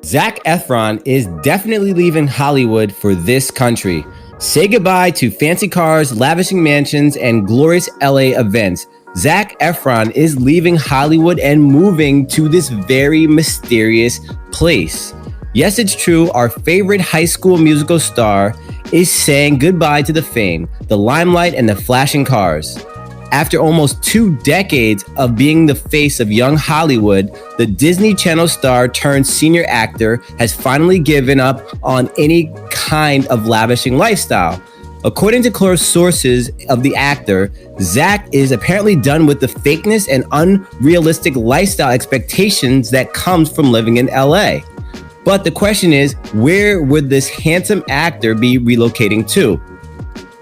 Zac Efron is definitely leaving Hollywood for this country. Say goodbye to fancy cars, lavishing mansions, and glorious LA events. Zac Efron is leaving Hollywood and moving to this very mysterious place. Yes, it's true, our favorite high school musical star is saying goodbye to the fame, the limelight, and the flashing cars. After almost 2 decades of being the face of young Hollywood, the Disney Channel star turned senior actor has finally given up on any kind of lavishing lifestyle. According to close sources of the actor, Zac is apparently done with the fakeness and unrealistic lifestyle expectations that comes from living in LA. But the question is, where would this handsome actor be relocating to?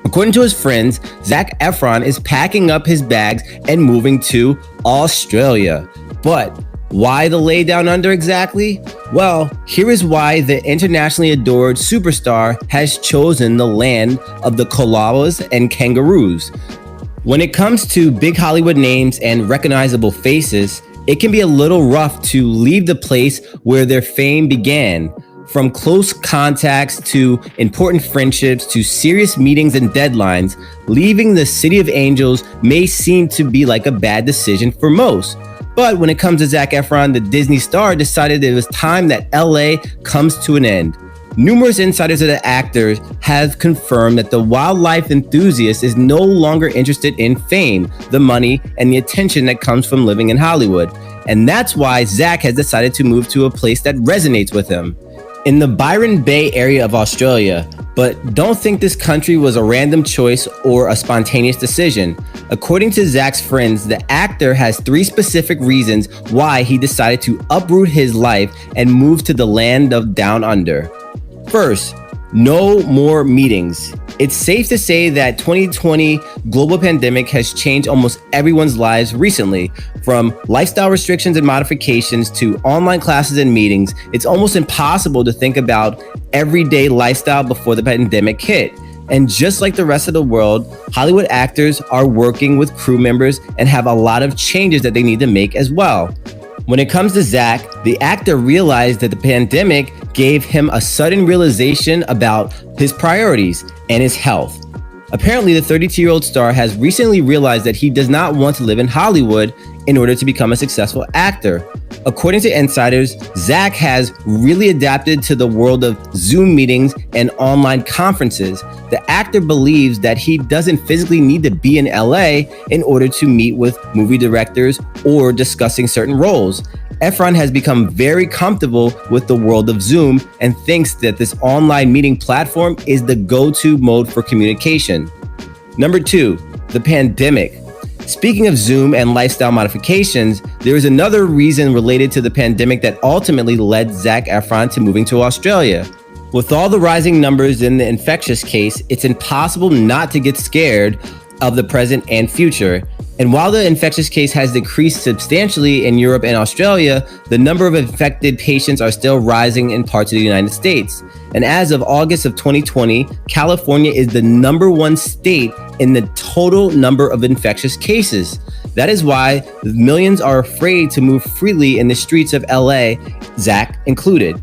According to his friends, Zac Efron is packing up his bags and moving to Australia. But why the lay down under exactly? Well, here is why the internationally adored superstar has chosen the land of the koalas and kangaroos. When it comes to big Hollywood names and recognizable faces, it can be a little rough to leave the place where their fame began. From close contacts to important friendships to serious meetings and deadlines, leaving the City of Angels may seem to be like a bad decision for most. But when it comes to Zac Efron, the Disney star decided it was time that LA comes to an end. Numerous insiders of the actor have confirmed that the wildlife enthusiast is no longer interested in fame, the money, and the attention that comes from living in Hollywood. And that's why Zac has decided to move to a place that resonates with him. In the Byron Bay area of Australia, but don't think this country was a random choice or a spontaneous decision. According to Zac's friends, the actor has 3 specific reasons why he decided to uproot his life and move to the land of Down Under. First, no more meetings. It's safe to say that 2020 global pandemic has changed almost everyone's lives recently. From lifestyle restrictions and modifications to online classes and meetings, it's almost impossible to think about everyday lifestyle before the pandemic hit. And just like the rest of the world, Hollywood actors are working with crew members and have a lot of changes that they need to make as well. When it comes to Zac, the actor realized that the pandemic gave him a sudden realization about his priorities and his health. Apparently, the 32-year-old star has recently realized that he does not want to live in Hollywood in order to become a successful actor. According to insiders, Zac has really adapted to the world of Zoom meetings and online conferences. The actor believes that he doesn't physically need to be in LA in order to meet with movie directors or discussing certain roles. Efron has become very comfortable with the world of Zoom and thinks that this online meeting platform is the go-to mode for communication. Number 2, the pandemic. Speaking of Zoom and lifestyle modifications, there is another reason related to the pandemic that ultimately led Zac Efron to moving to Australia. With all the rising numbers in the infectious case, it's impossible not to get scared of the present and future. And while the infectious case has decreased substantially in Europe and Australia, the number of infected patients are still rising in parts of the United States. And as of August of 2020, California is the number 1 state in the total number of infectious cases. That is why millions are afraid to move freely in the streets of LA, Zac included.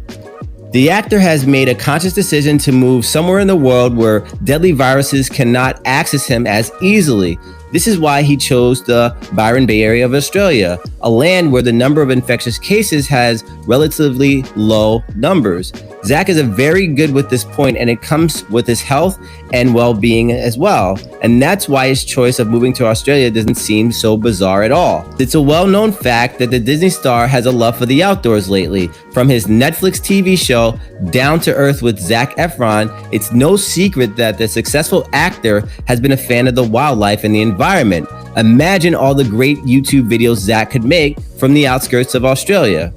The actor has made a conscious decision to move somewhere in the world where deadly viruses cannot access him as easily. This is why he chose the Byron Bay area of Australia, a land where the number of infectious cases has relatively low numbers. Zac is very good with this point, and it comes with his health and well-being as well. And that's why his choice of moving to Australia doesn't seem so bizarre at all. It's a well-known fact that the Disney star has a love for the outdoors lately. From his Netflix TV show, Down to Earth with Zac Efron, it's no secret that the successful actor has been a fan of the wildlife and the environment. Imagine all the great YouTube videos Zac could make from the outskirts of Australia.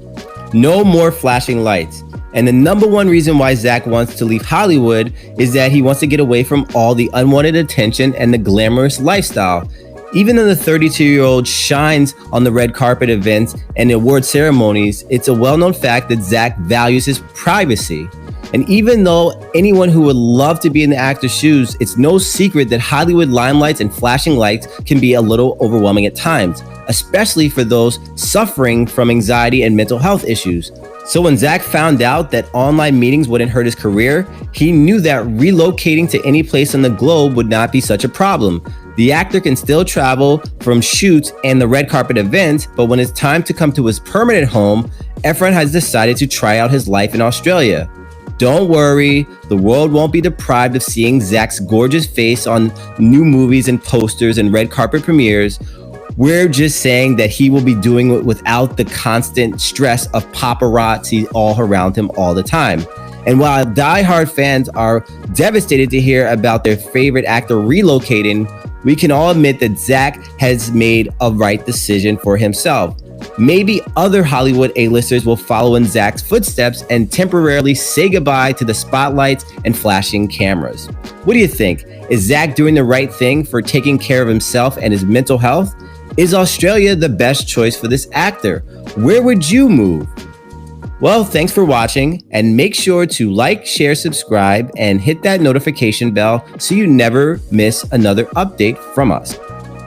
No more flashing lights. And the number 1 reason why Zac wants to leave Hollywood is that he wants to get away from all the unwanted attention and the glamorous lifestyle. Even though the 32-year-old shines on the red carpet events and award ceremonies, it's a well-known fact that Zac values his privacy. And even though anyone who would love to be in the actor's shoes, it's no secret that Hollywood limelights and flashing lights can be a little overwhelming at times, especially for those suffering from anxiety and mental health issues. So when Zac found out that online meetings wouldn't hurt his career, he knew that relocating to any place on the globe would not be such a problem. The actor can still travel from shoots and the red carpet events, but when it's time to come to his permanent home, Efron has decided to try out his life in Australia. Don't worry, the world won't be deprived of seeing Zac's gorgeous face on new movies and posters and red carpet premieres. We're just saying that he will be doing it without the constant stress of paparazzi all around him all the time. And while diehard fans are devastated to hear about their favorite actor relocating, we can all admit that Zac has made a right decision for himself. Maybe other Hollywood A-listers will follow in Zac's footsteps and temporarily say goodbye to the spotlights and flashing cameras. What do you think? Is Zac doing the right thing for taking care of himself and his mental health? Is Australia the best choice for this actor? Where would you move? Well, thanks for watching, and make sure to like, share, subscribe, and hit that notification bell so you never miss another update from us.